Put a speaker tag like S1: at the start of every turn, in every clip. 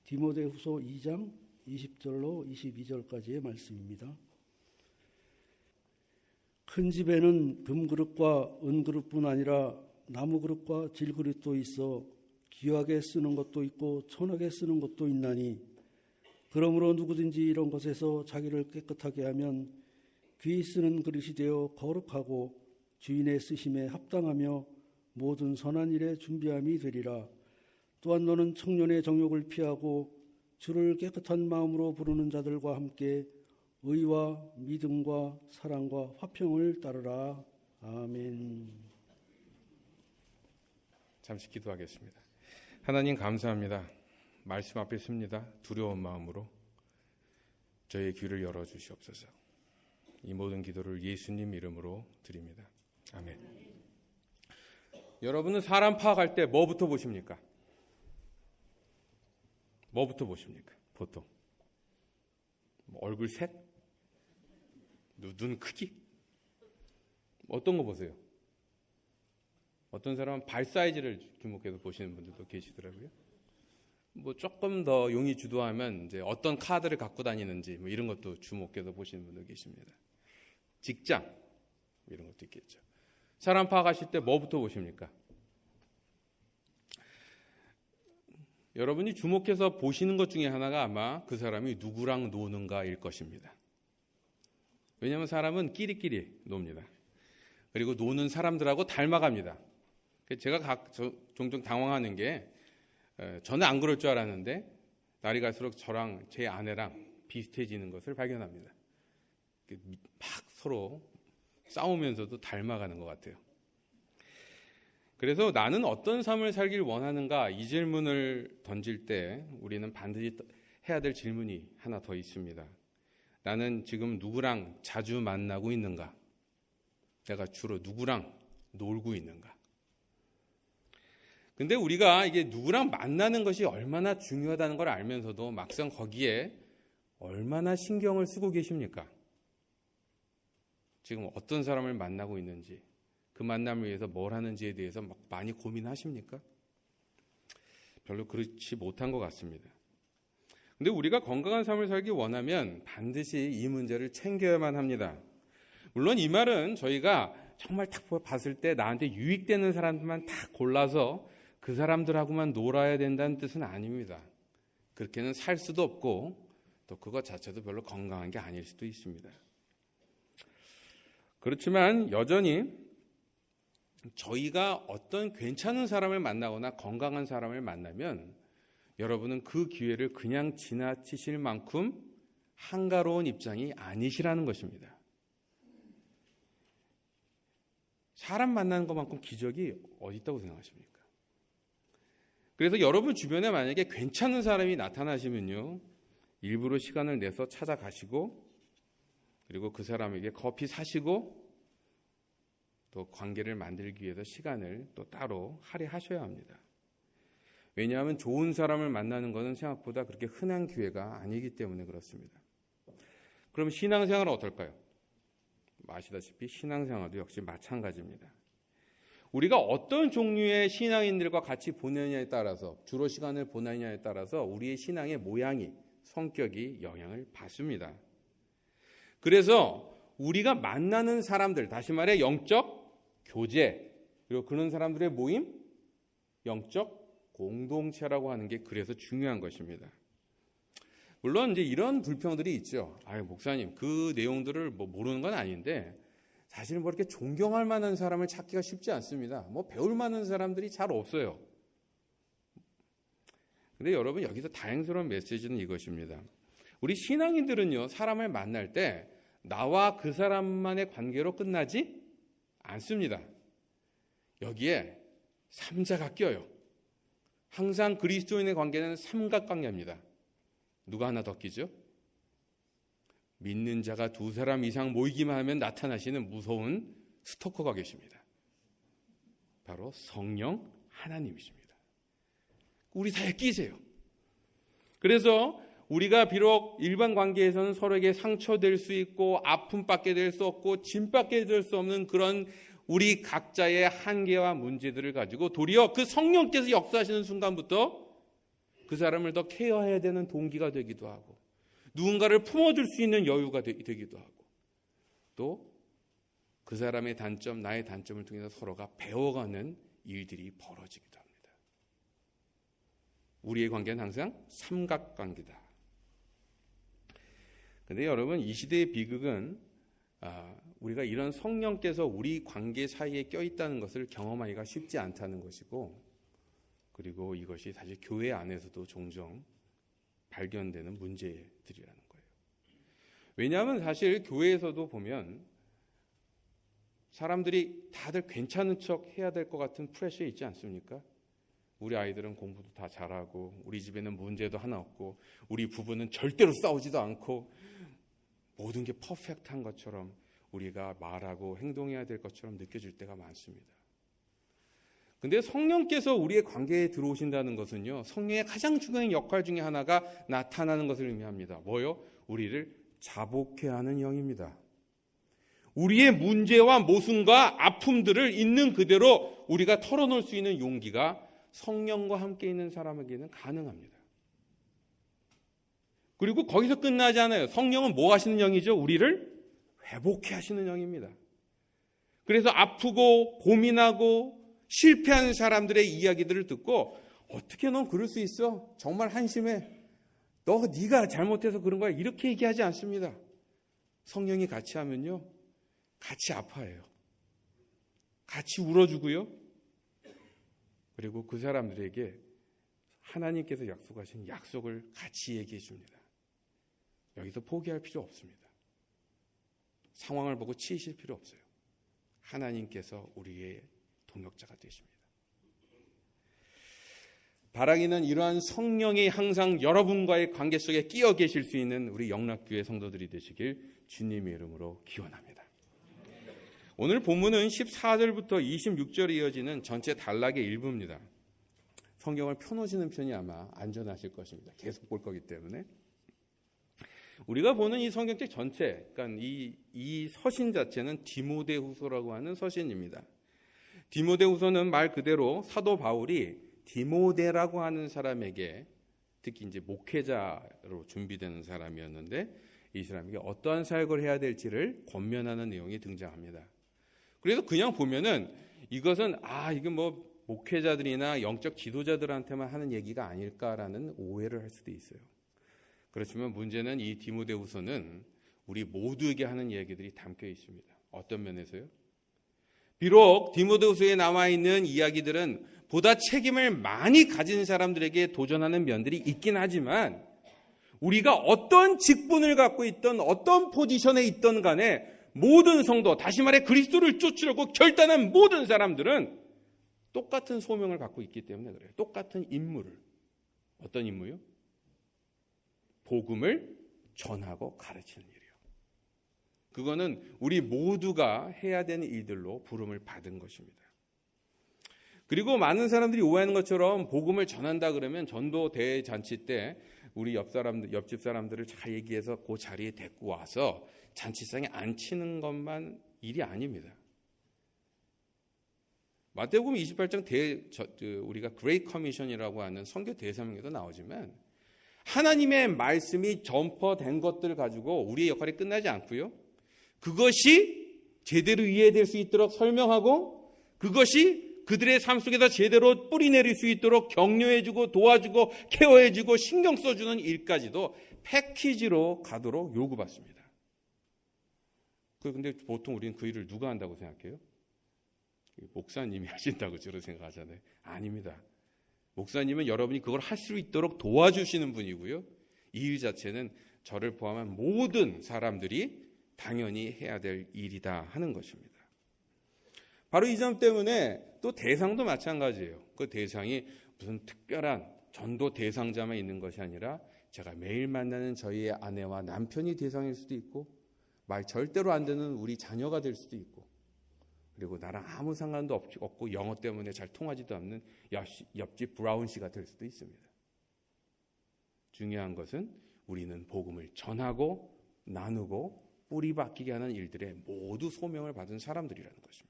S1: 디모데후서 2장 20절로 22절까지의 말씀입니다. 큰 집에는 금그릇과 은그릇뿐 아니라 나무그릇과 질그릇도 있어 귀하게 쓰는 것도 있고 천하게 쓰는 것도 있나니 그러므로 누구든지 이런 것에서 자기를 깨끗하게 하면 귀히 쓰는 그릇이 되어 거룩하고 주인의 쓰심에 합당하며 모든 선한 일에 준비함이 되리라. 또한 너는 청년의 정욕을 피하고 주를 깨끗한 마음으로 부르는 자들과 함께 의와 믿음과 사랑과 화평을 따르라. 아멘.
S2: 잠시 기도하겠습니다. 하나님 감사합니다. 말씀 앞에 섭니다. 두려운 마음으로 저의 귀를 열어주시옵소서. 이 모든 기도를 예수님 이름으로 드립니다. 아멘. 여러분은 사람 파악할 때 뭐부터 보십니까? 뭐부터 보십니까? 보통 얼굴 색? 눈 크기? 어떤 거 보세요? 어떤 사람은 발 사이즈를 주목해서 보시는 분들도 계시더라고요. 뭐 조금 더 용이 주도하면 이제 어떤 카드를 갖고 다니는지 뭐 이런 것도 주목해서 보시는 분도 계십니다. 직장 이런 것도 있겠죠. 사람 파악하실 때 뭐부터 보십니까? 여러분이 주목해서 보시는 것 중에 하나가 아마 그 사람이 누구랑 노는가일 것입니다. 왜냐하면 사람은 끼리끼리 놉니다. 그리고 노는 사람들하고 닮아갑니다. 제가 종종 당황하는 게 저는 안 그럴 줄 알았는데 날이 갈수록 저랑 제 아내랑 비슷해지는 것을 발견합니다. 막 서로 싸우면서도 닮아가는 것 같아요. 그래서 나는 어떤 삶을 살길 원하는가 이 질문을 던질 때 우리는 반드시 해야 될 질문이 하나 더 있습니다. 나는 지금 누구랑 자주 만나고 있는가? 내가 주로 누구랑 놀고 있는가? 근데 우리가 이게 누구랑 만나는 것이 얼마나 중요하다는 걸 알면서도 막상 거기에 얼마나 신경을 쓰고 계십니까? 지금 어떤 사람을 만나고 있는지, 그 만남을 위해서 뭘 하는지에 대해서 막 많이 고민하십니까? 별로 그렇지 못한 것 같습니다. 근데 우리가 건강한 삶을 살기 원하면 반드시 이 문제를 챙겨야만 합니다. 물론 이 말은 저희가 정말 딱 봤을 때 나한테 유익되는 사람들만 딱 골라서 그 사람들하고만 놀아야 된다는 뜻은 아닙니다. 그렇게는 살 수도 없고 또 그것 자체도 별로 건강한 게 아닐 수도 있습니다. 그렇지만 여전히 저희가 어떤 괜찮은 사람을 만나거나 건강한 사람을 만나면 여러분은 그 기회를 그냥 지나치실 만큼 한가로운 입장이 아니시라는 것입니다. 사람 만나는 것만큼 기적이 어디 있다고 생각하십니까? 그래서 여러분 주변에 만약에 괜찮은 사람이 나타나시면요, 일부러 시간을 내서 찾아가시고 그리고 그 사람에게 커피 사시고 또 관계를 만들기 위해서 시간을 또 따로 할애하셔야 합니다. 왜냐하면 좋은 사람을 만나는 것은 생각보다 그렇게 흔한 기회가 아니기 때문에 그렇습니다. 그럼 신앙생활은 어떨까요? 아시다시피 신앙생활도 역시 마찬가지입니다. 우리가 어떤 종류의 신앙인들과 같이 보내느냐에 따라서, 주로 시간을 보내느냐에 따라서 우리의 신앙의 모양이, 성격이 영향을 받습니다. 그래서 우리가 만나는 사람들, 다시 말해 영적 교제, 그리고 그런 사람들의 모임, 영적 공동체라고 하는 게 그래서 중요한 것입니다. 물론 이제 이런 불평들이 있죠. 목사님, 그 내용들을 모르는 건 아닌데 사실 이렇게 존경할 만한 사람을 찾기가 쉽지 않습니다. 배울 만한 사람들이 잘 없어요. 근데 여러분, 여기서 다행스러운 메시지는 이것입니다. 우리 신앙인들은요, 사람을 만날 때 나와 그 사람만의 관계로 끝나지 않습니다. 여기에 삼자가 껴요. 항상 그리스도인의 관계는 삼각관계입니다. 누가 하나 더 끼죠? 믿는 자가 2사람 이상 모이기만 하면 나타나시는 무서운 스토커가 계십니다. 바로 성령 하나님이십니다. 우리 사이에 끼세요. 그래서 우리가 비록 일반 관계에서는 서로에게 상처될 수 있고 아픔받게 될 수 없고 짐받게 될 수 없는 그런 우리 각자의 한계와 문제들을 가지고 도리어 그 성령께서 역사하시는 순간부터 그 사람을 더 케어해야 되는 동기가 되기도 하고, 누군가를 품어줄 수 있는 여유가 되기도 하고, 또 그 사람의 단점, 나의 단점을 통해서 서로가 배워가는 일들이 벌어지기도 합니다. 우리의 관계는 항상 삼각관계다. 그런데 여러분, 이 시대의 비극은 우리가 이런 성령께서 우리 관계 사이에 껴있다는 것을 경험하기가 쉽지 않다는 것이고, 그리고 이것이 사실 교회 안에서도 종종 발견되는 문제들이라는 거예요. 왜냐하면 사실 교회에서도 보면 사람들이 다들 괜찮은 척 해야 될 것 같은 프레셔 있지 않습니까? 우리 아이들은 공부도 다 잘하고, 우리 집에는 문제도 하나 없고, 우리 부부는 절대로 싸우지도 않고, 모든 게 퍼펙트한 것처럼 우리가 말하고 행동해야 될 것처럼 느껴질 때가 많습니다. 근데 성령께서 우리의 관계에 들어오신다는 것은요, 성령의 가장 중요한 역할 중에 하나가 나타나는 것을 의미합니다. 뭐요? 우리를 자복케 하는 영입니다. 우리의 문제와 모순과 아픔들을 있는 그대로 우리가 털어놓을 수 있는 용기가 성령과 함께 있는 사람에게는 가능합니다. 그리고 거기서 끝나지 않아요. 성령은 뭐 하시는 영이죠? 우리를 회복해 하시는 영입니다. 그래서 아프고 고민하고 실패하는 사람들의 이야기들을 듣고, 어떻게 넌 그럴 수 있어? 정말 한심해. 네가 잘못해서 그런 거야. 이렇게 얘기하지 않습니다. 성령이 같이 하면요, 같이 아파해요. 같이 울어주고요. 그리고 그 사람들에게 하나님께서 약속하신 약속을 같이 얘기해 줍니다. 여기서 포기할 필요 없습니다. 상황을 보고 치이실 필요 없어요. 하나님께서 우리의 동역자가 되십니다. 바라기는 이러한 성령이 항상 여러분과의 관계 속에 끼어 계실 수 있는 우리 영락교회 성도들이 되시길 주님의 이름으로 기원합니다. 오늘 본문은 14절부터 26절에 이어지는 전체 단락의 일부입니다. 성경을 펴놓으시는 편이 아마 안전하실 것입니다. 계속 볼 거기 때문에. 우리가 보는 이 성경책 전체, 그러니까 이 서신 자체는 디모데후서라고 하는 서신입니다. 디모데후서는 말 그대로 사도 바울이 디모데라고 하는 사람에게, 특히 이제 목회자로 준비되는 사람이었는데, 이 사람에게 어떠한 사역을 해야 될지를 권면하는 내용이 등장합니다. 그래서 그냥 보면은 이것은 이건 뭐 목회자들이나 영적 지도자들한테만 하는 얘기가 아닐까라는 오해를 할 수도 있어요. 그렇지만 문제는 이 디모데후서는 우리 모두에게 하는 얘기들이 담겨 있습니다. 어떤 면에서요? 비록 디모데후서에 나와 있는 이야기들은 보다 책임을 많이 가진 사람들에게 도전하는 면들이 있긴 하지만, 우리가 어떤 직분을 갖고 있던 어떤 포지션에 있던 간에 모든 성도, 다시 말해 그리스도를 쫓으려고 결단한 모든 사람들은 똑같은 소명을 갖고 있기 때문에 그래요. 똑같은 임무를. 어떤 임무요? 복음을 전하고 가르치는 일이에요. 그거는 우리 모두가 해야 되는 일들로 부름을 받은 것입니다. 그리고 많은 사람들이 오해하는 것처럼 복음을 전한다 그러면 전도 대잔치 때 우리 옆집 사람들을 잘 얘기해서 그 자리에 데리고 와서 잔치상에 앉히는 것만 일이 아닙니다. 마태복음 28장 우리가 그레이트 커미션이라고 하는 선교 대사명에도 나오지만, 하나님의 말씀이 전파된 것들 가지고 우리의 역할이 끝나지 않고요, 그것이 제대로 이해될 수 있도록 설명하고, 그것이 그들의 삶 속에서 제대로 뿌리 내릴 수 있도록 격려해주고 도와주고 케어해주고 신경 써주는 일까지도 패키지로 가도록 요구받습니다. 그런데 보통 우리는 그 일을 누가 한다고 생각해요? 목사님이 하신다고 저런 생각하잖아요. 아닙니다. 목사님은 여러분이 그걸 할 수 있도록 도와주시는 분이고요, 이 일 자체는 저를 포함한 모든 사람들이 당연히 해야 될 일이다 하는 것입니다. 바로 이 점 때문에 또 대상도 마찬가지예요. 그 대상이 무슨 특별한 전도 대상자만 있는 것이 아니라 제가 매일 만나는 저희의 아내와 남편이 대상일 수도 있고, 말 절대로 안 듣는 우리 자녀가 될 수도 있고, 그리고 나랑 아무 상관도 없고 영어 때문에 잘 통하지도 않는 옆집 브라운 씨가 될 수도 있습니다. 중요한 것은 우리는 복음을 전하고 나누고 뿌리 박히게 하는 일들에 모두 소명을 받은 사람들이라는 것입니다.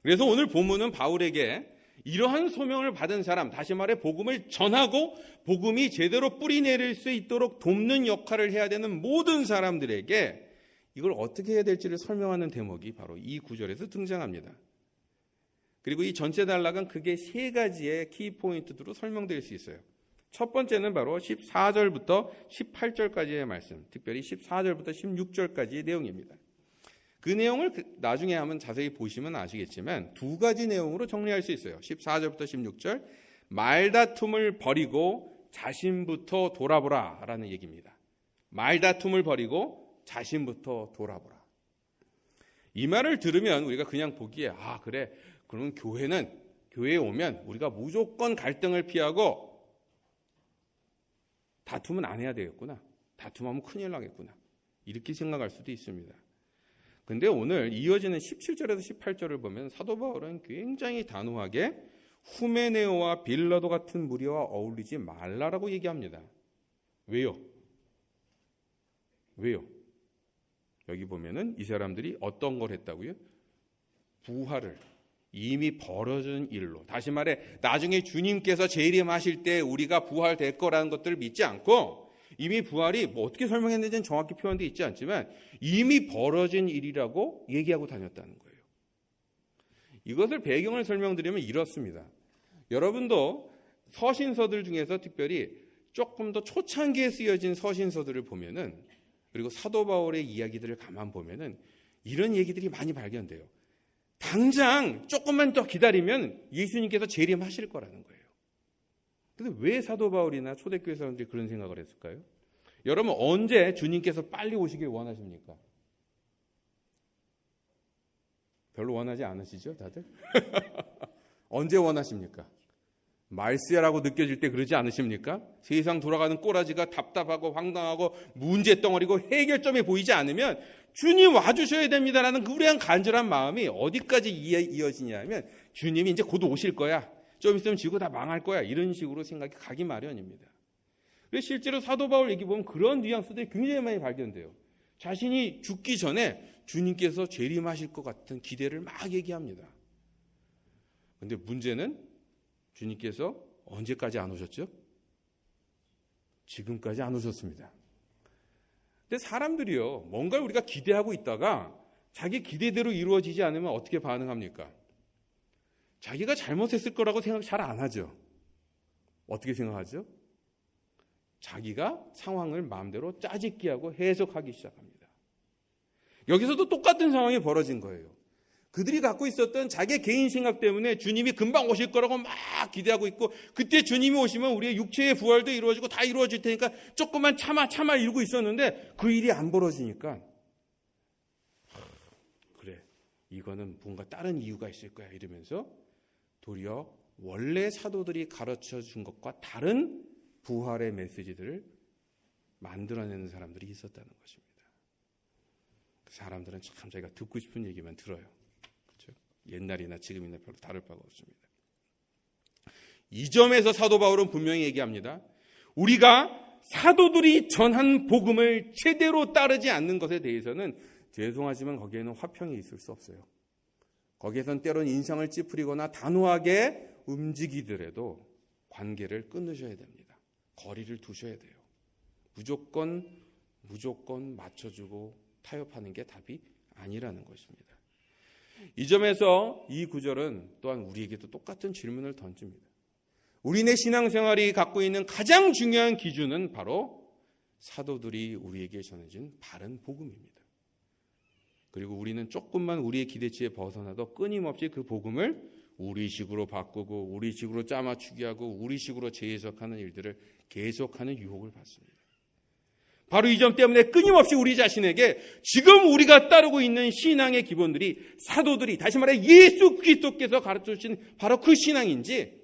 S2: 그래서 오늘 본문은 바울에게 이러한 소명을 받은 사람, 다시 말해 복음을 전하고 복음이 제대로 뿌리 내릴 수 있도록 돕는 역할을 해야 되는 모든 사람들에게 이걸 어떻게 해야 될지를 설명하는 대목이 바로 이 구절에서 등장합니다. 그리고 이 전체 단락은 크게 세 가지의 키포인트로 설명될 수 있어요. 첫 번째는 바로 14절부터 18절까지의 말씀, 특별히 14절부터 16절까지의 내용입니다. 그 내용을 나중에 한번 자세히 보시면 아시겠지만 두 가지 내용으로 정리할 수 있어요. 14절부터 16절, 말다툼을 버리고 자신부터 돌아보라 라는 얘기입니다. 말다툼을 버리고 자신부터 돌아보라. 이 말을 들으면 우리가 그냥 보기에 그래, 그러면 교회에 오면 우리가 무조건 갈등을 피하고 다툼은 안 해야 되겠구나. 다툼하면 큰일 나겠구나. 이렇게 생각할 수도 있습니다. 근데 오늘 이어지는 17절에서 18절을 보면 사도 바울은 굉장히 단호하게 후메네오와 빌라도 같은 무리와 어울리지 말라라고 얘기합니다. 왜요? 여기 보면은 이 사람들이 어떤 걸 했다고요? 부활을 이미 벌어진 일로, 다시 말해 나중에 주님께서 재림하실 때 우리가 부활될 거라는 것들을 믿지 않고 이미 부활이 어떻게 설명했는지는 정확히 표현되어 있지 않지만 이미 벌어진 일이라고 얘기하고 다녔다는 거예요. 이것을 배경을 설명드리면 이렇습니다. 여러분도 서신서들 중에서 특별히 조금 더 초창기에 쓰여진 서신서들을 보면은, 그리고 사도 바울의 이야기들을 가만 보면은 이런 얘기들이 많이 발견돼요. 당장 조금만 더 기다리면 예수님께서 재림하실 거라는 거예요. 근데 왜 사도 바울이나 초대교회 사람들이 그런 생각을 했을까요? 여러분, 언제 주님께서 빨리 오시길 원하십니까? 별로 원하지 않으시죠, 다들? 언제 원하십니까? 말세라고 느껴질 때 그러지 않으십니까? 세상 돌아가는 꼬라지가 답답하고 황당하고 문제덩어리고 해결점이 보이지 않으면 주님 와주셔야 됩니다라는 그 우려한 간절한 마음이 어디까지 이어지냐 하면 주님이 이제 곧 오실 거야. 좀 있으면 지구 다 망할 거야. 이런 식으로 생각이 가기 마련입니다. 그래서 실제로 사도 바울 얘기 보면 그런 뉘앙스들이 굉장히 많이 발견돼요. 자신이 죽기 전에 주님께서 재림하실 것 같은 기대를 막 얘기합니다. 그런데 문제는 주님께서 언제까지 안 오셨죠? 지금까지 안 오셨습니다. 근데 사람들이요, 뭔가를 우리가 기대하고 있다가 자기 기대대로 이루어지지 않으면 어떻게 반응합니까? 자기가 잘못했을 거라고 생각 잘 안 하죠. 어떻게 생각하죠? 자기가 상황을 마음대로 짜집기하고 해석하기 시작합니다. 여기서도 똑같은 상황이 벌어진 거예요. 그들이 갖고 있었던 자기의 개인 생각 때문에 주님이 금방 오실 거라고 막 기대하고 있고, 그때 주님이 오시면 우리의 육체의 부활도 이루어지고 다 이루어질 테니까 조금만 참아 이러고 있었는데 그 일이 안 벌어지니까 그래, 이거는 뭔가 다른 이유가 있을 거야 이러면서 도리어 원래 사도들이 가르쳐 준 것과 다른 부활의 메시지들을 만들어내는 사람들이 있었다는 것입니다. 그 사람들은 참 자기가 듣고 싶은 얘기만 들어요. 그렇죠? 옛날이나 지금이나 별로 다를 바가 없습니다. 이 점에서 사도 바울은 분명히 얘기합니다. 우리가 사도들이 전한 복음을 제대로 따르지 않는 것에 대해서는 죄송하지만 거기에는 화평이 있을 수 없어요. 거기에선 때론 인상을 찌푸리거나 단호하게 움직이더라도 관계를 끊으셔야 됩니다. 거리를 두셔야 돼요. 무조건 맞춰주고 타협하는 게 답이 아니라는 것입니다. 이 점에서 이 구절은 또한 우리에게도 똑같은 질문을 던집니다. 우리네 신앙생활이 갖고 있는 가장 중요한 기준은 바로 사도들이 우리에게 전해진 바른 복음입니다. 그리고 우리는 조금만 우리의 기대치에 벗어나도 끊임없이 그 복음을 우리식으로 바꾸고 우리식으로 짜맞추기 하고 우리식으로 재해석하는 일들을 계속하는 유혹을 받습니다. 바로 이 점 때문에 끊임없이 우리 자신에게 지금 우리가 따르고 있는 신앙의 기본들이 사도들이, 다시 말해 예수 그리스도께서 가르쳐주신 바로 그 신앙인지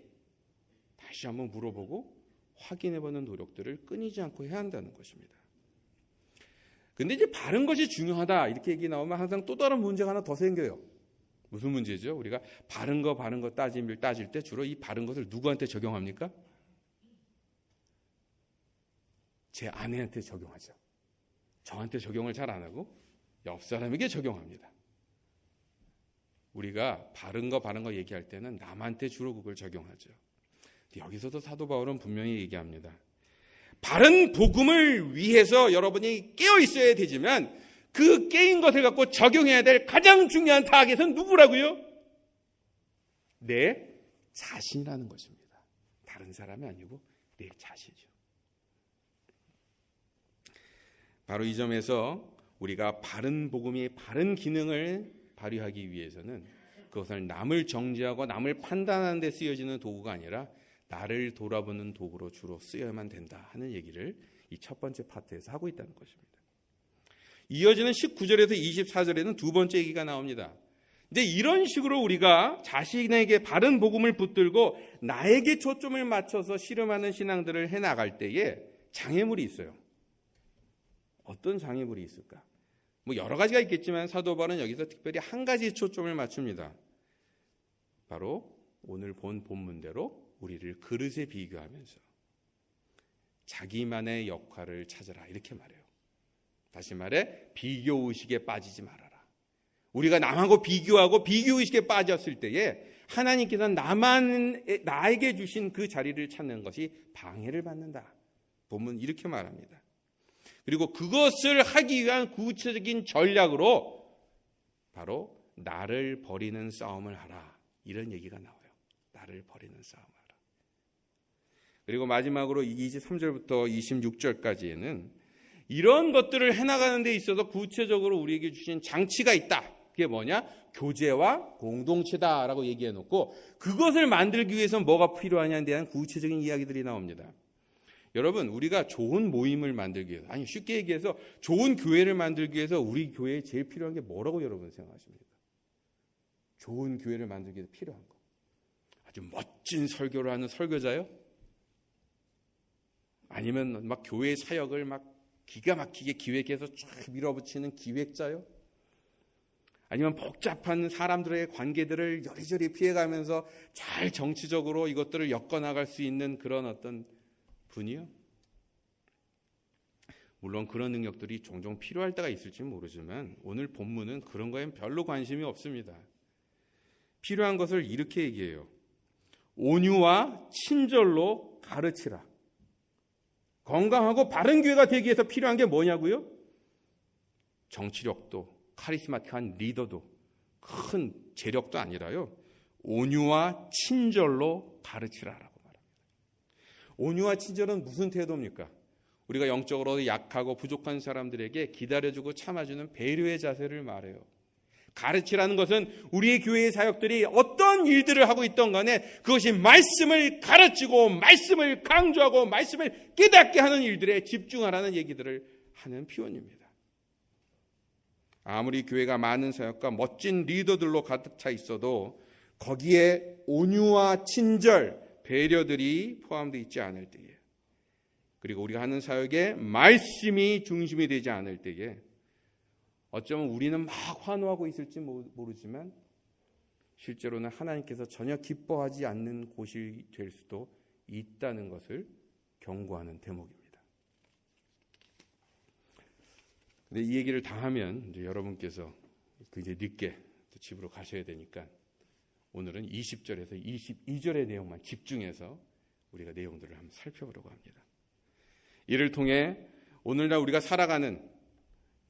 S2: 다시 한번 물어보고 확인해보는 노력들을 끊이지 않고 해야 한다는 것입니다. 근데 이제 바른 것이 중요하다 이렇게 얘기 나오면 항상 또 다른 문제가 하나 더 생겨요. 무슨 문제죠? 우리가 바른 거 따질 때 주로 이 바른 것을 누구한테 적용합니까? 제 아내한테 적용하죠. 저한테 적용을 잘 안 하고 옆 사람에게 적용합니다. 우리가 바른 거 얘기할 때는 남한테 주로 그걸 적용하죠. 여기서도 사도 바울은 분명히 얘기합니다. 바른 복음을 위해서 여러분이 깨어 있어야 되지만 그 깨인 것을 갖고 적용해야 될 가장 중요한 타겟은 누구라고요? 내 자신이라는 것입니다. 다른 사람이 아니고 내 자신이죠. 바로 이 점에서 우리가 바른 복음이 바른 기능을 발휘하기 위해서는 그것을 남을 정죄하고 남을 판단하는 데 쓰여지는 도구가 아니라 나를 돌아보는 도구로 주로 쓰여야만 된다 하는 얘기를 이 첫 번째 파트에서 하고 있다는 것입니다. 이어지는 19절에서 24절에는 두 번째 얘기가 나옵니다. 이제 이런 식으로 우리가 자신에게 바른 복음을 붙들고 나에게 초점을 맞춰서 씨름하는 신앙들을 해나갈 때에 장애물이 있어요. 어떤 장애물이 있을까? 뭐 여러 가지가 있겠지만 사도 바울은 여기서 특별히 한 가지 초점을 맞춥니다. 바로 오늘 본 본문대로 우리를 그릇에 비교하면서 자기만의 역할을 찾아라 이렇게 말해요. 다시 말해 비교의식에 빠지지 말아라. 우리가 남하고 비교하고 비교의식에 빠졌을 때에 하나님께서는 나에게 주신 그 자리를 찾는 것이 방해를 받는다. 본문 이렇게 말합니다. 그리고 그것을 하기 위한 구체적인 전략으로 바로 나를 버리는 싸움을 하라. 이런 얘기가 나와요. 나를 버리는 싸움을 하라. 그리고 마지막으로 23절부터 26절까지에는 이런 것들을 해나가는 데 있어서 구체적으로 우리에게 주신 장치가 있다. 그게 뭐냐? 교제와 공동체다라고 얘기해 놓고 그것을 만들기 위해서 뭐가 필요하냐에 대한 구체적인 이야기들이 나옵니다. 여러분, 우리가 좋은 모임을 만들기 위해서, 아니 쉽게 얘기해서 좋은 교회를 만들기 위해서 우리 교회에 제일 필요한 게 뭐라고 여러분 생각하십니까? 좋은 교회를 만들기 위해서 필요한 거. 아주 멋진 설교를 하는 설교자요? 아니면 막 교회 사역을 막 기가 막히게 기획해서 쫙 밀어붙이는 기획자요? 아니면 복잡한 사람들의 관계들을 여리저리 피해가면서 잘 정치적으로 이것들을 엮어나갈 수 있는 그런 어떤 분이요? 물론 그런 능력들이 종종 필요할 때가 있을지 모르지만 오늘 본문은 그런 거엔 별로 관심이 없습니다. 필요한 것을 이렇게 얘기해요. 온유와 친절로 가르치라. 건강하고 바른 교회가 되기 위해서 필요한 게 뭐냐고요? 정치력도 카리스마틱한 리더도 큰 재력도 아니라요. 온유와 친절로 가르치라라고 말합니다. 온유와 친절은 무슨 태도입니까? 우리가 영적으로 약하고 부족한 사람들에게 기다려주고 참아주는 배려의 자세를 말해요. 가르치라는 것은 우리의 교회의 사역들이 어떤 일들을 하고 있던 간에 그것이 말씀을 가르치고 말씀을 강조하고 말씀을 깨닫게 하는 일들에 집중하라는 얘기들을 하는 표현입니다. 아무리 교회가 많은 사역과 멋진 리더들로 가득 차 있어도 거기에 온유와 친절, 배려들이 포함되어 있지 않을 때에, 그리고 우리가 하는 사역에 말씀이 중심이 되지 않을 때에 어쩌면 우리는 막 환호하고 있을지 모르지만 실제로는 하나님께서 전혀 기뻐하지 않는 곳이 될 수도 있다는 것을 경고하는 대목입니다. 근데 이 얘기를 다 하면 이제 여러분께서 굉장히 늦게 또 집으로 가셔야 되니까 오늘은 20절에서 22절의 내용만 집중해서 우리가 내용들을 한번 살펴보려고 합니다. 이를 통해 오늘날 우리가 살아가는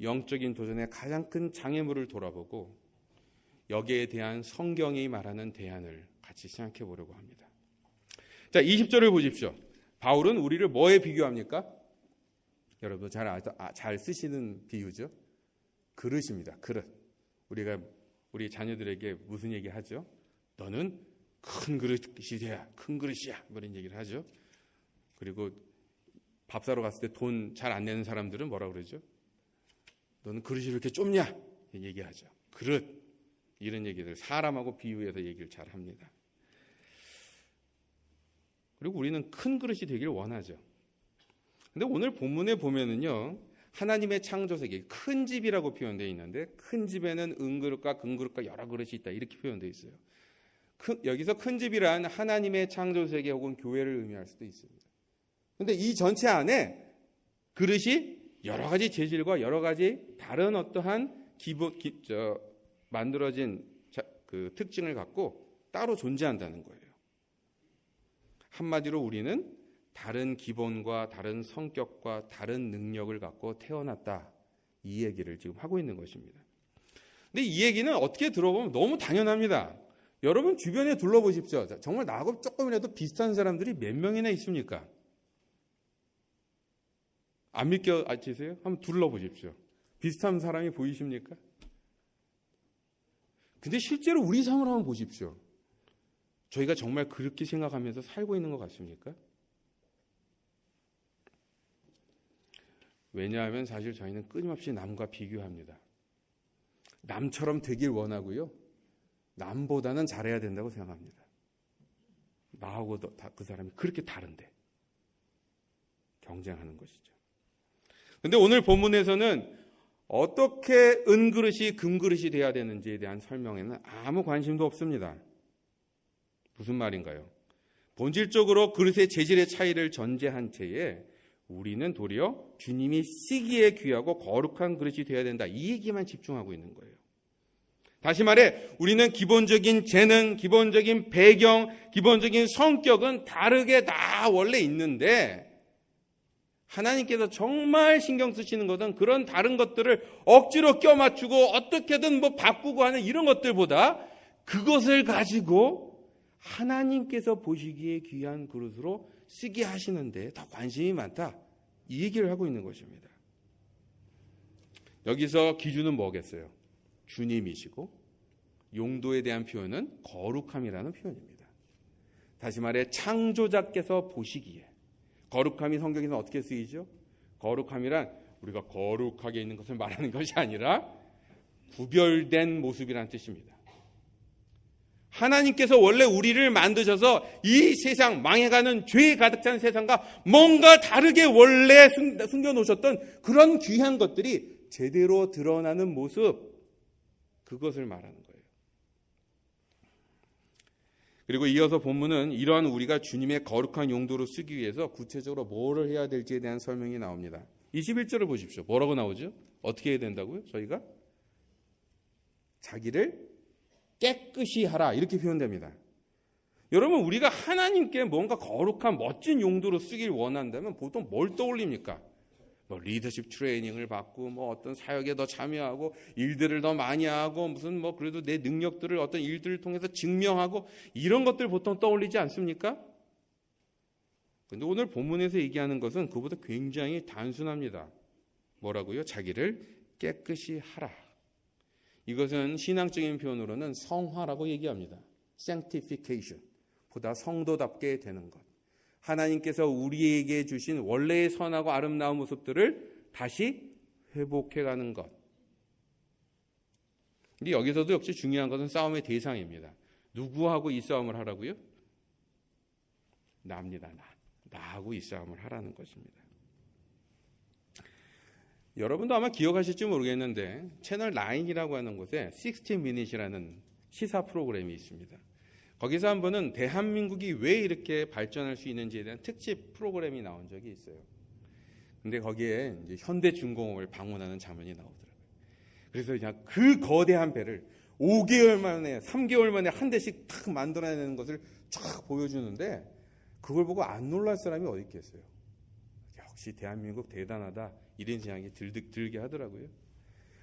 S2: 영적인 도전의 가장 큰 장애물을 돌아보고 여기에 대한 성경이 말하는 대안을 같이 생각해 보려고 합니다. 자, 20절을 보십시오. 바울은 우리를 뭐에 비교합니까? 여러분 잘 쓰시는 비유죠. 그릇입니다. 그릇. 우리가 우리 자녀들에게 무슨 얘기 하죠? 너는 큰 그릇이 돼야 큰 그릇이야. 이런 얘기를 하죠. 그리고 밥 사러 갔을 때 돈 잘 안 내는 사람들은 뭐라 그러죠? 너는 그릇이 이렇게 좁냐? 얘기하죠. 그릇. 이런 얘기들 사람하고 비유해서 얘기를 잘 합니다. 그리고 우리는 큰 그릇이 되길 원하죠. 근데 오늘 본문에 보면은요, 하나님의 창조세계, 큰 집이라고 표현되어 있는데 큰 집에는 은그릇과 금그릇과 여러 그릇이 있다 이렇게 표현되어 있어요. 여기서 큰 집이란 하나님의 창조세계 혹은 교회를 의미할 수도 있습니다. 근데 이 전체 안에 그릇이 여러 가지 재질과 여러 가지 다른 어떠한 만들어진 그 특징을 갖고 따로 존재한다는 거예요. 한마디로 우리는 다른 기본과 다른 성격과 다른 능력을 갖고 태어났다. 이 얘기를 지금 하고 있는 것입니다. 근데 이 얘기는 어떻게 들어보면 너무 당연합니다. 여러분 주변에 둘러보십시오. 정말 나하고 조금이라도 비슷한 사람들이 몇 명이나 있습니까? 안 믿겨지세요? 한번 둘러보십시오. 비슷한 사람이 보이십니까? 근데 실제로 우리 삶을 한번 보십시오. 저희가 정말 그렇게 생각하면서 살고 있는 것 같습니까? 왜냐하면 사실 저희는 끊임없이 남과 비교합니다. 남처럼 되길 원하고요. 남보다는 잘해야 된다고 생각합니다. 나하고 그 사람이 그렇게 다른데 경쟁하는 것이죠. 그런데 오늘 본문에서는 어떻게 은그릇이 금그릇이 돼야 되는지에 대한 설명에는 아무 관심도 없습니다. 무슨 말인가요? 본질적으로 그릇의 재질의 차이를 전제한 채에 우리는 도리어 주님이 쓰기에 귀하고 거룩한 그릇이 되어야 된다. 이 얘기만 집중하고 있는 거예요. 다시 말해 우리는 기본적인 재능, 기본적인 배경, 기본적인 성격은 다르게 다 원래 있는데 하나님께서 정말 신경 쓰시는 것은 그런 다른 것들을 억지로 껴맞추고 어떻게든 바꾸고 하는 이런 것들보다 그것을 가지고 하나님께서 보시기에 귀한 그릇으로 쓰게 하시는데 더 관심이 많다. 이 얘기를 하고 있는 것입니다. 여기서 기준은 뭐겠어요? 주님이시고 용도에 대한 표현은 거룩함이라는 표현입니다. 다시 말해 창조자께서 보시기에 거룩함이 성경에서 어떻게 쓰이죠? 거룩함이란 우리가 거룩하게 있는 것을 말하는 것이 아니라 구별된 모습이라는 뜻입니다. 하나님께서 원래 우리를 만드셔서 이 세상 망해가는 죄에 가득 찬 세상과 뭔가 다르게 원래 숨겨놓으셨던 그런 귀한 것들이 제대로 드러나는 모습, 그것을 말하는 거예요. 그리고 이어서 본문은 이러한 우리가 주님의 거룩한 용도로 쓰기 위해서 구체적으로 뭐를 해야 될지에 대한 설명이 나옵니다. 21절을 보십시오. 뭐라고 나오죠? 어떻게 해야 된다고요? 저희가 자기를 깨끗이 하라 이렇게 표현됩니다. 여러분 우리가 하나님께 뭔가 거룩한 멋진 용도로 쓰길 원한다면 보통 뭘 떠올립니까? 리더십 트레이닝을 받고 어떤 사역에 더 참여하고 일들을 더 많이 하고 무슨 그래도 내 능력들을 어떤 일들을 통해서 증명하고 이런 것들 보통 떠올리지 않습니까? 그런데 오늘 본문에서 얘기하는 것은 그보다 굉장히 단순합니다. 뭐라고요? 자기를 깨끗이 하라. 이것은 신앙적인 표현으로는 성화라고 얘기합니다. sanctification, 보다 성도답게 되는 것. 하나님께서 우리에게 주신 원래의 선하고 아름다운 모습들을 다시 회복해가는 것. 근데 여기서도 역시 중요한 것은 싸움의 대상입니다. 누구하고 이 싸움을 하라고요? 나입니다. 나하고 이 싸움을 하라는 것입니다. 여러분도 아마 기억하실지 모르겠는데 채널 9이라고 하는 곳에 60minutes이라는 시사 프로그램이 있습니다. 거기서 한 번은 대한민국이 왜 이렇게 발전할 수 있는지에 대한 특집 프로그램이 나온 적이 있어요. 근데 거기에 이제 현대중공업을 방문하는 장면이 나오더라고요. 그래서 그냥 그 거대한 배를 5개월 만에, 3개월 만에 한 대씩 탁 만들어내는 것을 쫙 보여주는데 그걸 보고 안 놀랄 사람이 어디 있겠어요. 역시 대한민국 대단하다 이런 생각이 들게 하더라고요.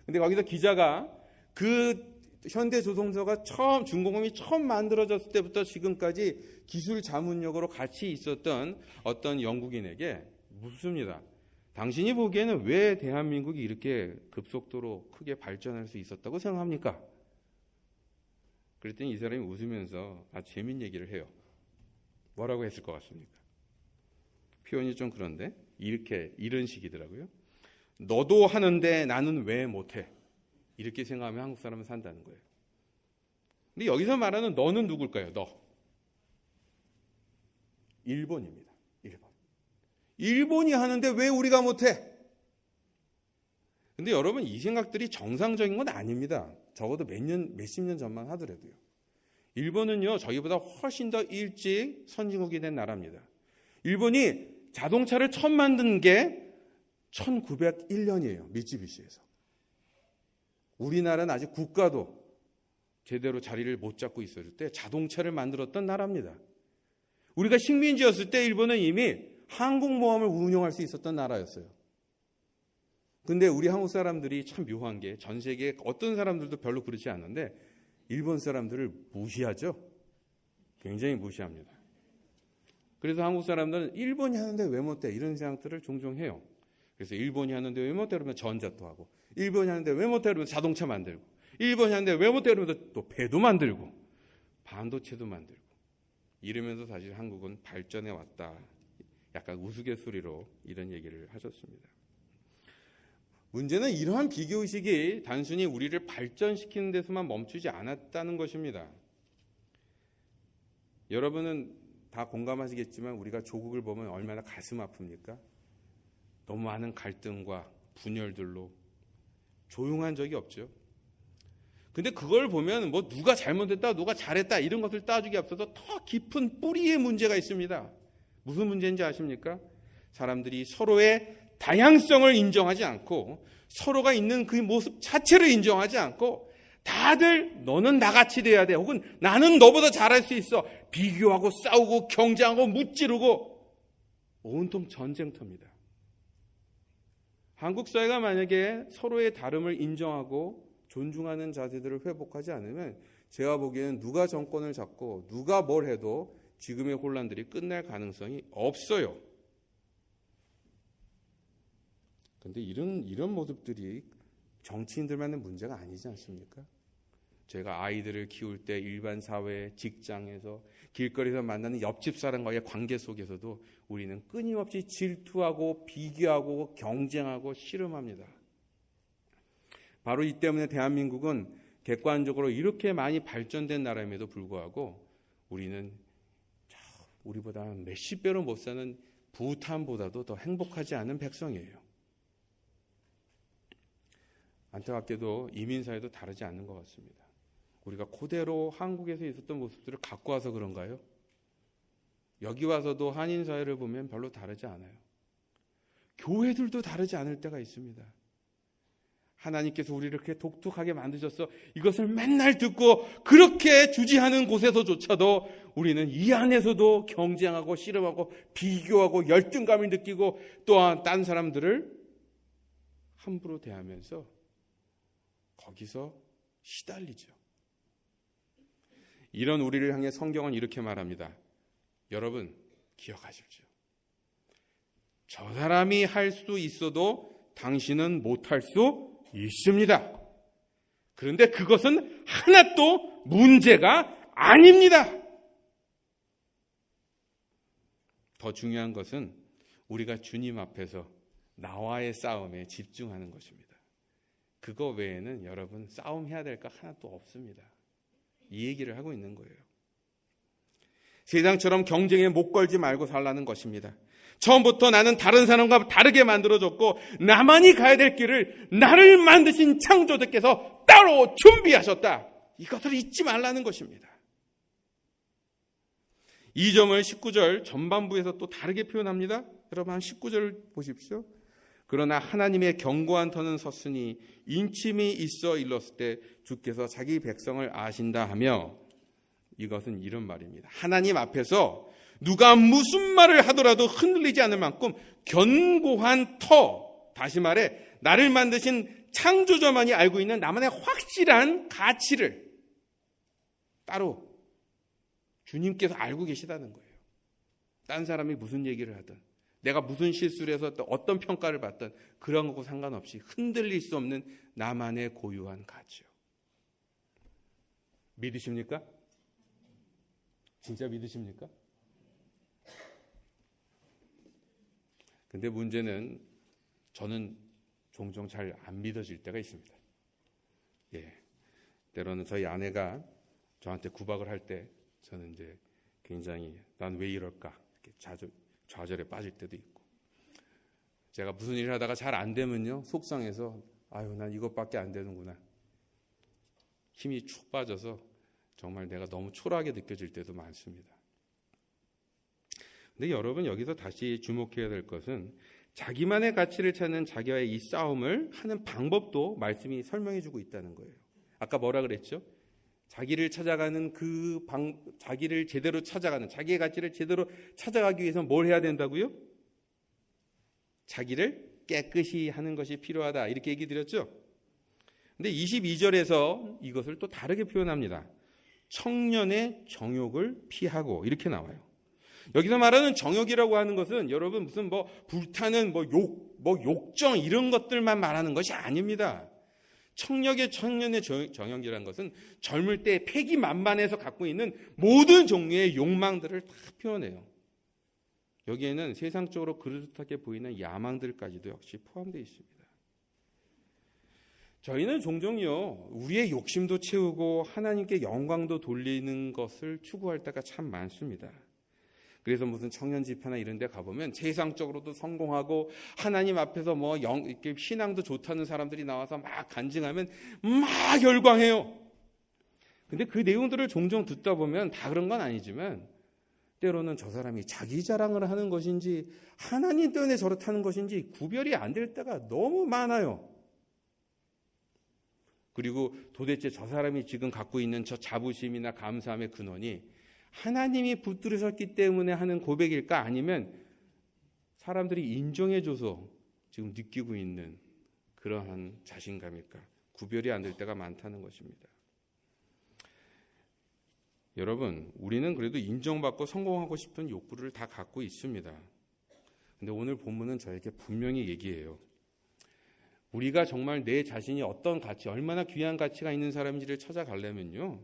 S2: 근데 거기서 기자가 그 현대조선소가 중공업이 처음 만들어졌을 때부터 지금까지 기술 자문역으로 같이 있었던 어떤 영국인에게 묻습니다. 당신이 보기에는 왜 대한민국이 이렇게 급속도로 크게 발전할 수 있었다고 생각합니까? 그랬더니 이 사람이 웃으면서 아주 재밌는 얘기를 해요. 뭐라고 했을 것 같습니까? 표현이 좀 그런데 이런 식이더라고요. 너도 하는데 나는 왜 못해? 이렇게 생각하면 한국 사람은 산다는 거예요. 근데 여기서 말하는 너는 누굴까요? 너. 일본입니다. 일본이 하는데 왜 우리가 못해? 근데 여러분 이 생각들이 정상적인 건 아닙니다. 적어도 몇십 년 전만 하더라도요. 일본은요 저희보다 훨씬 더 일찍 선진국이 된 나라입니다. 일본이 자동차를 처음 만든 게 1901년이에요. 미쯔비시에서. 우리나라는 아직 국가도 제대로 자리를 못 잡고 있었을 때 자동차를 만들었던 나라입니다. 우리가 식민지였을 때 일본은 이미 항공모함을 운용할 수 있었던 나라였어요. 근데 우리 한국 사람들이 참 묘한 게 전 세계 어떤 사람들도 별로 그렇지 않은데 일본 사람들을 무시하죠. 굉장히 무시합니다. 그래서 한국 사람들은 일본이 하는데 왜 못해? 이런 생각들을 종종 해요. 그래서 일본이 하는데 왜 못해? 그러면 전자도 하고, 일본이 하는데 왜 못해? 그러면 자동차 만들고, 일본이 하는데 왜 못해? 그러면 또 배도 만들고 반도체도 만들고 이러면서 사실 한국은 발전해 왔다. 약간 우스갯소리로 이런 얘기를 하셨습니다. 문제는 이러한 비교의식이 단순히 우리를 발전시키는 데서만 멈추지 않았다는 것입니다. 여러분은 다 공감하시겠지만 우리가 조국을 보면 얼마나 가슴 아픕니까? 너무 많은 갈등과 분열들로 조용한 적이 없죠. 근데 그걸 보면 뭐 누가 잘못했다, 누가 잘했다 이런 것을 따지기 앞서서 더 깊은 뿌리의 문제가 있습니다. 무슨 문제인지 아십니까? 사람들이 서로의 다양성을 인정하지 않고 서로가 있는 그 모습 자체를 인정하지 않고 다들 너는 나같이 돼야 돼, 혹은 나는 너보다 잘할 수 있어, 비교하고 싸우고 경쟁하고 무찌르고 온통 전쟁터입니다. 한국 사회가 만약에 서로의 다름을 인정하고 존중하는 자세들을 회복하지 않으면 제가 보기에는 누가 정권을 잡고 누가 뭘 해도 지금의 혼란들이 끝날 가능성이 없어요. 그런데 이런 모습들이 정치인들만의 문제가 아니지 않습니까? 제가 아이들을 키울 때 일반 사회, 직장에서, 길거리에서 만나는 옆집 사람과의 관계 속에서도 우리는 끊임없이 질투하고 비교하고 경쟁하고 씨름합니다. 바로 이 때문에 대한민국은 객관적으로 이렇게 많이 발전된 나라임에도 불구하고 우리는 우리보다 몇십 배로 못 사는 부탄보다도 더 행복하지 않은 백성이에요. 안타깝게도 이민사회도 다르지 않는 것 같습니다. 우리가 그대로 한국에서 있었던 모습들을 갖고 와서 그런가요? 여기 와서도 한인사회를 보면 별로 다르지 않아요. 교회들도 다르지 않을 때가 있습니다. 하나님께서 우리를 이렇게 독특하게 만드셔서 이것을 맨날 듣고 그렇게 주지하는 곳에서조차도 우리는 이 안에서도 경쟁하고 씨름하고 비교하고 열등감을 느끼고 또한 딴 사람들을 함부로 대하면서 거기서 시달리죠. 이런 우리를 향해 성경은 이렇게 말합니다. 여러분 기억하십시오. 저 사람이 할 수 있어도 당신은 못할 수 있습니다. 그런데 그것은 하나도 문제가 아닙니다. 더 중요한 것은 우리가 주님 앞에서 나와의 싸움에 집중하는 것입니다. 그거 외에는 여러분 싸움해야 될 거 하나도 없습니다. 이 얘기를 하고 있는 거예요. 세상처럼 경쟁에 못 걸지 말고 살라는 것입니다. 처음부터 나는 다른 사람과 다르게 만들어졌고 나만이 가야 될 길을 나를 만드신 창조주께서 따로 준비하셨다. 이것을 잊지 말라는 것입니다. 이 점을 19절 전반부에서 또 다르게 표현합니다. 여러분 한 19절 보십시오. 그러나 하나님의 견고한 터는 섰으니 인침이 있어 일렀을 때 주께서 자기 백성을 아신다 하며, 이것은 이런 말입니다. 하나님 앞에서 누가 무슨 말을 하더라도 흔들리지 않을 만큼 견고한 터, 다시 말해 나를 만드신 창조주만이 알고 있는 나만의 확실한 가치를 따로 주님께서 알고 계시다는 거예요. 딴 사람이 무슨 얘기를 하든 내가 무슨 실수를 해서 또 어떤 평가를 받든 그런 것과 상관없이 흔들릴 수 없는 나만의 고유한 가치요. 믿으십니까? 진짜 믿으십니까? 근데 문제는 저는 종종 잘 안 믿어질 때가 있습니다. 때로는 저희 아내가 저한테 구박을 할 때 저는 이제 굉장히 난 왜 이럴까 이렇게 좌절에 빠질 때도 있고, 제가 무슨 일을 하다가 잘 안 되면요 속상해서 아유 난 이것밖에 안 되는구나, 힘이 축 빠져서 정말 내가 너무 초라하게 느껴질 때도 많습니다. 근데 여러분 여기서 다시 주목해야 될 것은 자기만의 가치를 찾는 자기와의 이 싸움을 하는 방법도 말씀이 설명해 주고 있다는 거예요. 아까 뭐라 그랬죠? 자기를 찾아가는 자기를 제대로 찾아가는, 자기의 가치를 제대로 찾아가기 위해서 뭘 해야 된다고요? 자기를 깨끗이 하는 것이 필요하다. 이렇게 얘기 드렸죠? 근데 22절에서 이것을 또 다르게 표현합니다. 청년의 정욕을 피하고, 이렇게 나와요. 여기서 말하는 정욕이라고 하는 것은 여러분 무슨 불타는 욕정 이런 것들만 말하는 것이 아닙니다. 청년의 정욕이라는 것은 젊을 때 패기만만해서 갖고 있는 모든 종류의 욕망들을 다 표현해요. 여기에는 세상적으로 그럴듯하게 보이는 야망들까지도 역시 포함되어 있습니다. 저희는 종종요, 우리의 욕심도 채우고 하나님께 영광도 돌리는 것을 추구할 때가 참 많습니다. 그래서 무슨 청년 집회나 이런 데 가보면 세상적으로도 성공하고 하나님 앞에서 이렇게 신앙도 좋다는 사람들이 나와서 막 간증하면 막 열광해요. 근데 그 내용들을 종종 듣다 보면 다 그런 건 아니지만 때로는 저 사람이 자기 자랑을 하는 것인지 하나님 때문에 저렇다는 것인지 구별이 안 될 때가 너무 많아요. 그리고 도대체 저 사람이 지금 갖고 있는 저 자부심이나 감사함의 근원이 하나님이 붙들으셨기 때문에 하는 고백일까? 아니면 사람들이 인정해줘서 지금 느끼고 있는 그러한 자신감일까? 구별이 안 될 때가 많다는 것입니다. 여러분, 우리는 그래도 인정받고 성공하고 싶은 욕구를 다 갖고 있습니다. 근데 오늘 본문은 저에게 분명히 얘기해요. 우리가 정말 내 자신이 어떤 가치, 얼마나 귀한 가치가 있는 사람인지를 찾아가려면요,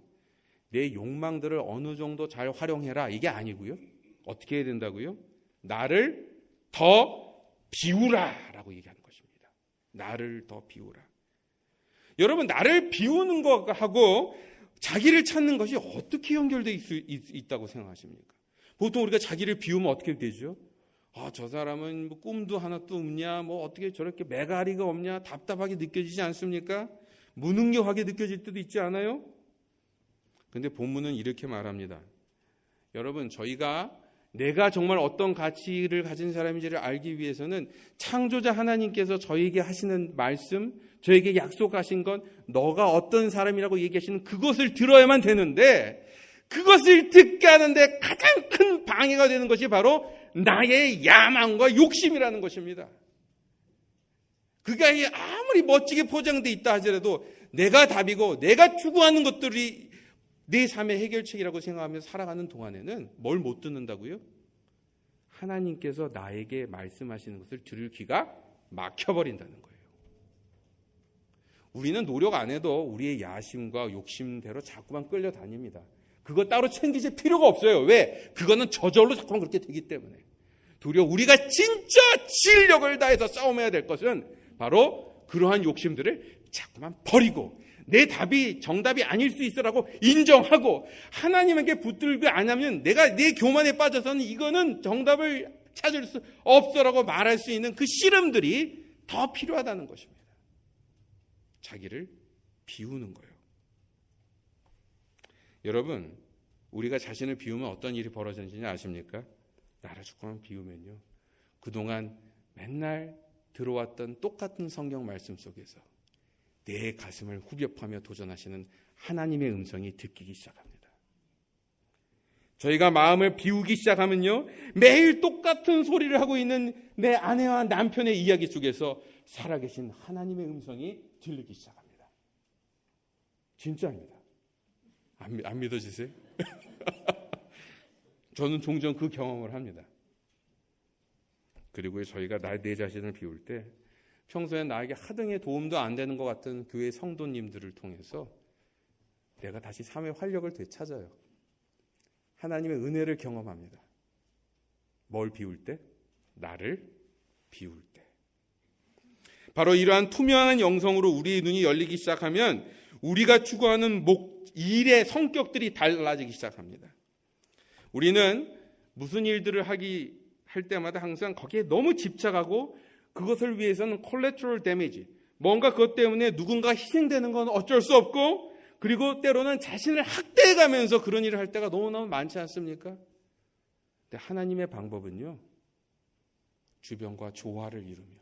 S2: 내 욕망들을 어느 정도 잘 활용해라, 이게 아니고요. 어떻게 해야 된다고요? 나를 더 비우라 라고 얘기하는 것입니다. 나를 더 비우라. 여러분, 나를 비우는 것하고 자기를 찾는 것이 어떻게 연결되어 있다고 생각하십니까? 보통 우리가 자기를 비우면 어떻게 되죠? 저 사람은 꿈도 하나도 없냐, 어떻게 저렇게 매가리가 없냐, 답답하게 느껴지지 않습니까? 무능력하게 느껴질 때도 있지 않아요? 근데 본문은 이렇게 말합니다. 여러분, 내가 정말 어떤 가치를 가진 사람인지를 알기 위해서는 창조자 하나님께서 저에게 하시는 말씀, 저에게 약속하신 건 너가 어떤 사람이라고 얘기하시는 그것을 들어야만 되는데, 그것을 듣게 하는데 가장 큰 방해가 되는 것이 바로 나의 야망과 욕심이라는 것입니다. 그게 아무리 멋지게 포장되어 있다 하더라도 내가 답이고 내가 추구하는 것들이 내 삶의 해결책이라고 생각하며 살아가는 동안에는 뭘 못 듣는다고요? 하나님께서 나에게 말씀하시는 것을 들을 귀가 막혀버린다는 거예요. 우리는 노력 안 해도 우리의 야심과 욕심대로 자꾸만 끌려다닙니다. 그거 따로 챙기실 필요가 없어요. 왜? 그거는 저절로 자꾸만 그렇게 되기 때문에. 도리어 우리가 진짜 진력을 다해서 싸움해야 될 것은 바로 그러한 욕심들을 자꾸만 버리고 내 답이 정답이 아닐 수 있어라고 인정하고 하나님에게 붙들고 안 하면 내가 내 교만에 빠져서는 이거는 정답을 찾을 수 없어라고 말할 수 있는 그 씨름들이 더 필요하다는 것입니다. 자기를 비우는 거예요. 여러분, 우리가 자신을 비우면 어떤 일이 벌어지는지 아십니까? 나를 조금만 비우면요, 그동안 맨날 들어왔던 똑같은 성경 말씀 속에서 내 가슴을 후벼파며 도전하시는 하나님의 음성이 듣기기 시작합니다. 저희가 마음을 비우기 시작하면요, 매일 똑같은 소리를 하고 있는 내 아내와 남편의 이야기 속에서 살아계신 하나님의 음성이 들리기 시작합니다. 진짜입니다. 안 믿어지세요? 저는 종종 그 경험을 합니다. 그리고 저희가 내 자신을 비울 때 평소에 나에게 하등의 도움도 안 되는 것 같은 교회 성도님들을 통해서 내가 다시 삶의 활력을 되찾아요. 하나님의 은혜를 경험합니다. 뭘 비울 때? 나를 비울 때. 바로 이러한 투명한 영성으로 우리의 눈이 열리기 시작하면 우리가 추구하는 일의 성격들이 달라지기 시작합니다. 우리는 무슨 일들을 할 때마다 항상 거기에 너무 집착하고 그것을 위해서는 collateral damage, 뭔가 그것 때문에 누군가 희생되는 건 어쩔 수 없고, 그리고 때로는 자신을 학대해가면서 그런 일을 할 때가 너무너무 많지 않습니까? 근데 하나님의 방법은요, 주변과 조화를 이루며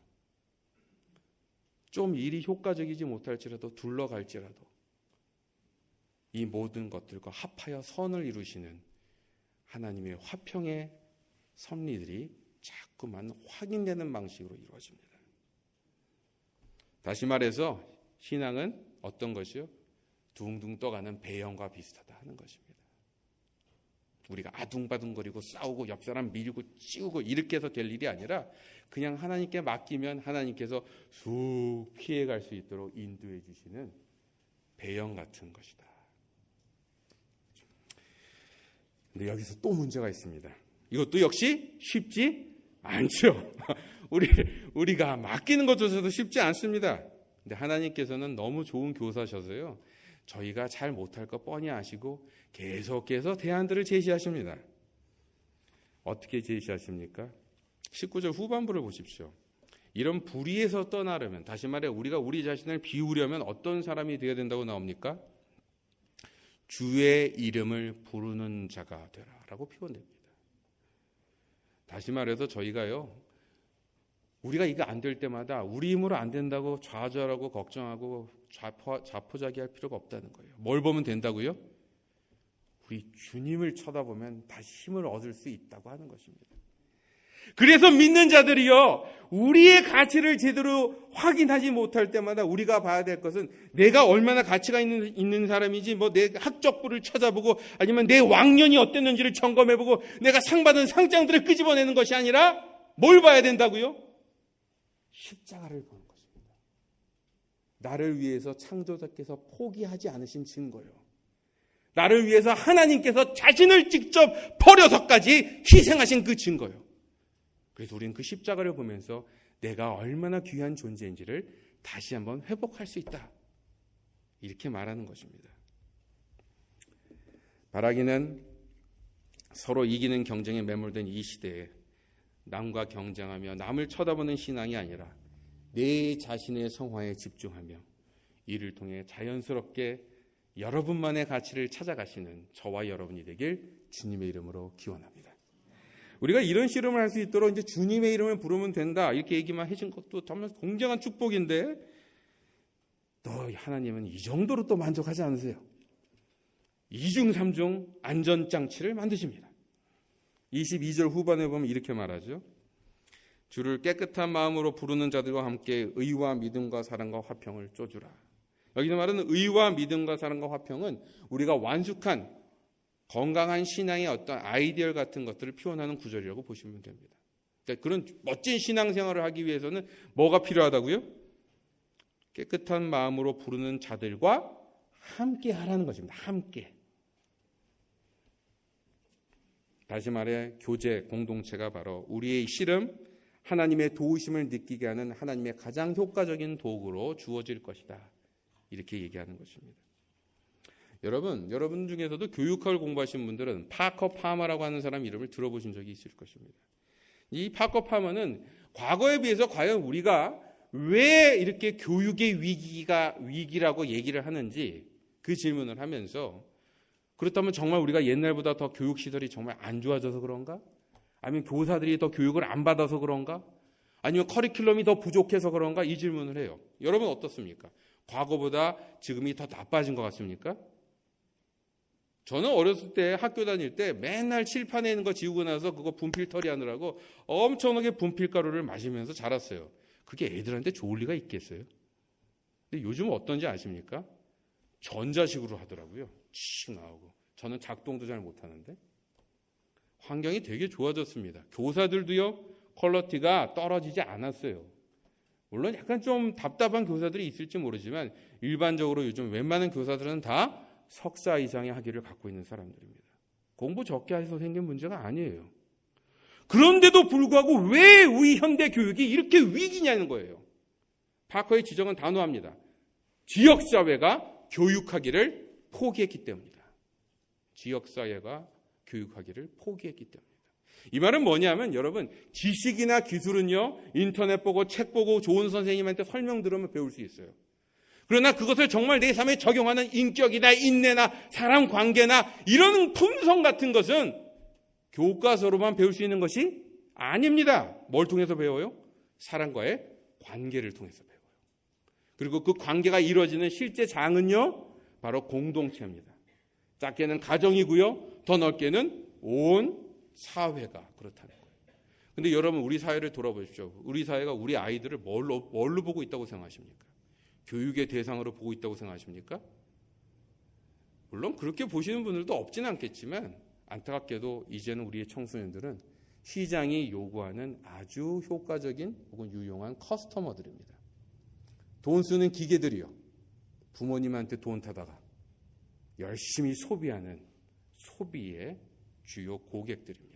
S2: 좀 일이 효과적이지 못할지라도 둘러갈지라도 이 모든 것들과 합하여 선을 이루시는 하나님의 화평의 섭리들이 자꾸만 확인되는 방식으로 이루어집니다. 다시 말해서 신앙은 어떤 것이요? 둥둥 떠가는 배영과 비슷하다 하는 것입니다. 우리가 아둥바둥거리고 싸우고 옆 사람 밀고 찌우고 이렇게 해서 될 일이 아니라 그냥 하나님께 맡기면 하나님께서 쑥 피해갈 수 있도록 인도해 주시는 배영 같은 것이다. 근데 여기서 또 문제가 있습니다. 이것도 역시 쉽지 않죠. 우리가 맡기는 것조차도 쉽지 않습니다. 근데 하나님께서는 너무 좋은 교사셔서요, 저희가 잘 못할 거 뻔히 아시고 계속해서 대안들을 제시하십니다. 어떻게 제시하십니까? 19절 후반부를 보십시오. 이런 불의에서 떠나려면, 다시 말해 우리가 우리 자신을 비우려면 어떤 사람이 되어야 된다고 나옵니까? 주의 이름을 부르는 자가 되라 라고 표현됩니다. 다시 말해서 저희가요, 우리가 이거 안 될 때마다 우리 힘으로 안 된다고 좌절하고 걱정하고 자포자기할 필요가 없다는 거예요. 뭘 보면 된다고요? 우리 주님을 쳐다보면 다시 힘을 얻을 수 있다고 하는 것입니다. 그래서 믿는 자들이요, 우리의 가치를 제대로 확인하지 못할 때마다 우리가 봐야 될 것은 내가 얼마나 가치가 있는 사람이지, 뭐 내 학적부를 찾아보고 아니면 내 왕년이 어땠는지를 점검해보고 내가 상 받은 상장들을 끄집어내는 것이 아니라 뭘 봐야 된다고요? 십자가를 보는 것입니다. 나를 위해서 창조자께서 포기하지 않으신 증거요. 나를 위해서 하나님께서 자신을 직접 버려서까지 희생하신 그 증거요. 그래서 우리는 그 십자가를 보면서 내가 얼마나 귀한 존재인지를 다시 한번 회복할 수 있다, 이렇게 말하는 것입니다. 바라기는 서로 이기는 경쟁에 매몰된 이 시대에 남과 경쟁하며 남을 쳐다보는 신앙이 아니라 내 자신의 성화에 집중하며 이를 통해 자연스럽게 여러분만의 가치를 찾아가시는 저와 여러분이 되길 주님의 이름으로 기원합니다. 우리가 이런 실험을 할 수 있도록 이제 주님의 이름을 부르면 된다, 이렇게 얘기만 해준 것도 정말 굉장한 축복인데, 또 하나님은 이 정도로 또 만족하지 않으세요. 2중 3중 안전장치를 만드십니다. 22절 후반에 보면 이렇게 말하죠. 주를 깨끗한 마음으로 부르는 자들과 함께 의와 믿음과 사랑과 화평을 쫓으라. 여기서 말하는 의와 믿음과 사랑과 화평은 우리가 완숙한 건강한 신앙의 어떤 아이디얼 같은 것들을 표현하는 구절이라고 보시면 됩니다. 그러니까 그런 멋진 신앙생활을 하기 위해서는 뭐가 필요하다고요? 깨끗한 마음으로 부르는 자들과 함께 하라는 것입니다. 함께. 다시 말해 교제, 공동체가 바로 우리의 씨름, 하나님의 도우심을 느끼게 하는 하나님의 가장 효과적인 도구로 주어질 것이다, 이렇게 얘기하는 것입니다. 여러분 중에서도 교육학을 공부하신 분들은 파커 파머라고 하는 사람 이름을 들어보신 적이 있을 것입니다. 이 파커 파머는 과거에 비해서 과연 우리가 왜 이렇게 교육의 위기라고 얘기를 하는지 그 질문을 하면서, 그렇다면 정말 우리가 옛날보다 더 교육시설이 정말 안 좋아져서 그런가? 아니면 교사들이 더 교육을 안 받아서 그런가? 아니면 커리큘럼이 더 부족해서 그런가? 이 질문을 해요. 여러분 어떻습니까? 과거보다 지금이 더 나빠진 것 같습니까? 저는 어렸을 때 학교 다닐 때 맨날 칠판에 있는 거 지우고 나서 그거 분필 처리하느라고 엄청나게 분필가루를 마시면서 자랐어요. 그게 애들한테 좋을 리가 있겠어요? 근데 요즘은 어떤지 아십니까? 전자식으로 하더라고요. 칙 나오고. 저는 작동도 잘 못하는데. 환경이 되게 좋아졌습니다. 교사들도요, 퀄리티가 떨어지지 않았어요. 물론 약간 좀 답답한 교사들이 있을지 모르지만 일반적으로 요즘 웬만한 교사들은 다 석사 이상의 학위를 갖고 있는 사람들입니다. 공부 적게 해서 생긴 문제가 아니에요. 그런데도 불구하고 왜 우리 현대 교육이 이렇게 위기냐는 거예요. 파커의 지적은 단호합니다. 지역사회가 교육하기를 포기했기 때문이다. 지역사회가 교육하기를 포기했기 때문이다. 이 말은 뭐냐면 여러분, 지식이나 기술은요, 인터넷 보고 책 보고 좋은 선생님한테 설명 들으면 배울 수 있어요. 그러나 그것을 정말 내 삶에 적용하는 인격이나 인내나 사람 관계나 이런 품성 같은 것은 교과서로만 배울 수 있는 것이 아닙니다. 뭘 통해서 배워요? 사람과의 관계를 통해서 배워요. 그리고 그 관계가 이루어지는 실제 장은요, 바로 공동체입니다. 작게는 가정이고요. 더 넓게는 온 사회가 그렇다는 거예요. 근데 여러분 우리 사회를 돌아보십시오. 우리 사회가 우리 아이들을 뭘로 보고 있다고 생각하십니까? 교육의 대상으로 보고 있다고 생각하십니까? 물론 그렇게 보시는 분들도 없진 않겠지만 안타깝게도 이제는 우리의 청소년들은 시장이 요구하는 아주 효과적인 혹은 유용한 커스터머들입니다. 돈 쓰는 기계들이요. 부모님한테 돈 타다가 열심히 소비하는 소비의 주요 고객들입니다.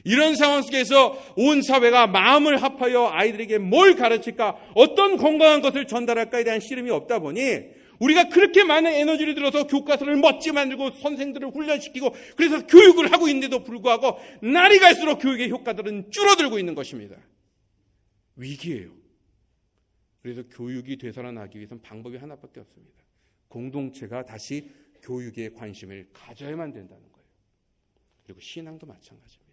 S2: 이런 상황 속에서 온 사회가 마음을 합하여 아이들에게 뭘 가르칠까, 어떤 건강한 것을 전달할까에 대한 씨름이 없다 보니 우리가 그렇게 많은 에너지를 들어서 교과서를 멋지게 만들고 선생들을 훈련시키고 그래서 교육을 하고 있는데도 불구하고 날이 갈수록 교육의 효과들은 줄어들고 있는 것입니다. 위기예요. 그래서 교육이 되살아나기 위해서는 방법이 하나밖에 없습니다. 공동체가 다시 교육에 관심을 가져야만 된다는 거예요. 그리고 신앙도 마찬가지입니다.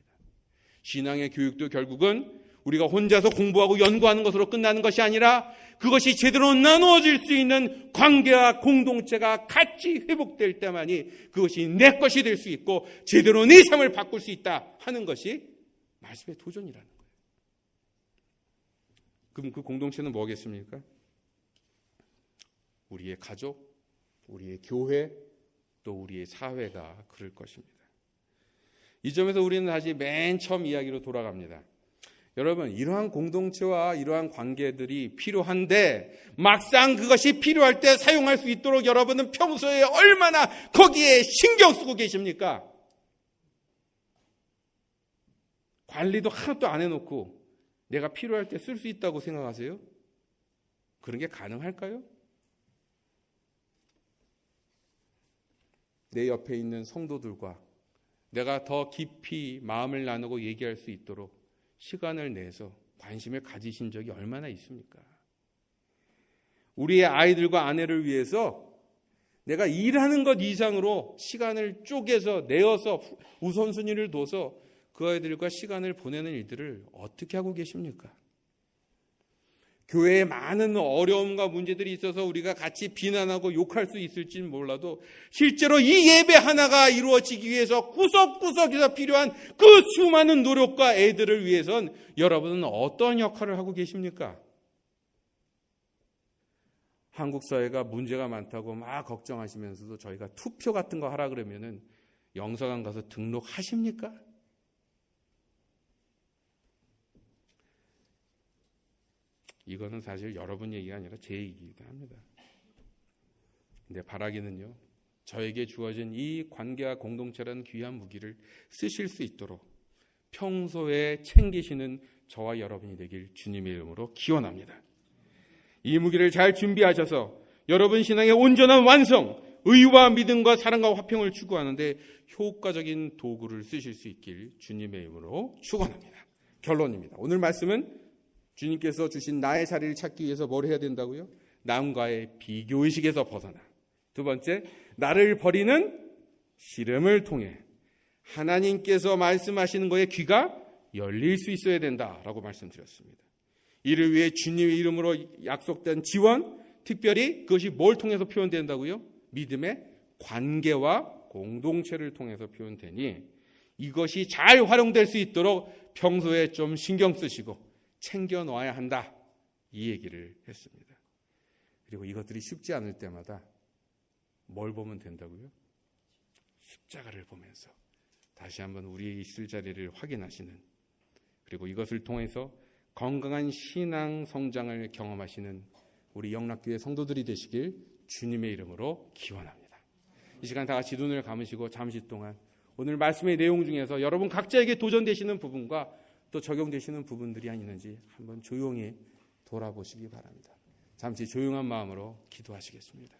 S2: 신앙의 교육도 결국은 우리가 혼자서 공부하고 연구하는 것으로 끝나는 것이 아니라 그것이 제대로 나누어질 수 있는 관계와 공동체가 같이 회복될 때만이 그것이 내 것이 될 수 있고 제대로 내 삶을 바꿀 수 있다 하는 것이 말씀의 도전이라는 거예요. 그럼 그 공동체는 뭐겠습니까? 우리의 가족, 우리의 교회, 또 우리의 사회가 그럴 것입니다. 이 점에서 우리는 다시 맨 처음 이야기로 돌아갑니다. 여러분, 이러한 공동체와 이러한 관계들이 필요한데 막상 그것이 필요할 때 사용할 수 있도록 여러분은 평소에 얼마나 거기에 신경 쓰고 계십니까? 관리도 하나도 안 해놓고 내가 필요할 때 쓸 수 있다고 생각하세요? 그런 게 가능할까요? 내 옆에 있는 성도들과 내가 더 깊이 마음을 나누고 얘기할 수 있도록 시간을 내서 관심을 가지신 적이 얼마나 있습니까? 우리의 아이들과 아내를 위해서 내가 일하는 것 이상으로 시간을 쪼개서 내어서 우선순위를 둬서 그 아이들과 시간을 보내는 일들을 어떻게 하고 계십니까? 교회에 많은 어려움과 문제들이 있어서 우리가 같이 비난하고 욕할 수 있을지는 몰라도 실제로 이 예배 하나가 이루어지기 위해서 구석구석에서 필요한 그 수많은 노력과 애들을 위해선 여러분은 어떤 역할을 하고 계십니까? 한국 사회가 문제가 많다고 막 걱정하시면서도 저희가 투표 같은 거 하라 그러면은 영사관 가서 등록하십니까? 이거는 사실 여러분 얘기가 아니라 제 얘기이기도 합니다. 근데 바라기는요, 저에게 주어진 이 관계와 공동체라는 귀한 무기를 쓰실 수 있도록 평소에 챙기시는 저와 여러분이 되길 주님의 이름으로 기원합니다. 이 무기를 잘 준비하셔서 여러분 신앙의 온전한 완성, 의와 믿음과 사랑과 화평을 추구하는데 효과적인 도구를 쓰실 수 있길 주님의 이름으로 축원합니다. 결론입니다. 오늘 말씀은 주님께서 주신 나의 자리를 찾기 위해서 뭘 해야 된다고요? 남과의 비교의식에서 벗어나. 두 번째, 나를 버리는 씨름을 통해 하나님께서 말씀하시는 거에 귀가 열릴 수 있어야 된다라고 말씀드렸습니다. 이를 위해 주님의 이름으로 약속된 지원, 특별히 그것이 뭘 통해서 표현된다고요? 믿음의 관계와 공동체를 통해서 표현되니 이것이 잘 활용될 수 있도록 평소에 좀 신경 쓰시고 챙겨 놓아야 한다. 이 얘기를 했습니다. 그리고 이것들이 쉽지 않을 때마다 뭘 보면 된다고요? 십자가를 보면서 다시 한번 우리의 있을 자리를 확인하시는, 그리고 이것을 통해서 건강한 신앙 성장을 경험하시는 우리 영락교회 성도들이 되시길 주님의 이름으로 기원합니다. 이 시간 다 같이 눈을 감으시고 잠시 동안 오늘 말씀의 내용 중에서 여러분 각자에게 도전되시는 부분과 또 적용되시는 부분들이 있는지 한번 조용히 돌아보시기 바랍니다. 잠시 조용한 마음으로 기도하시겠습니다.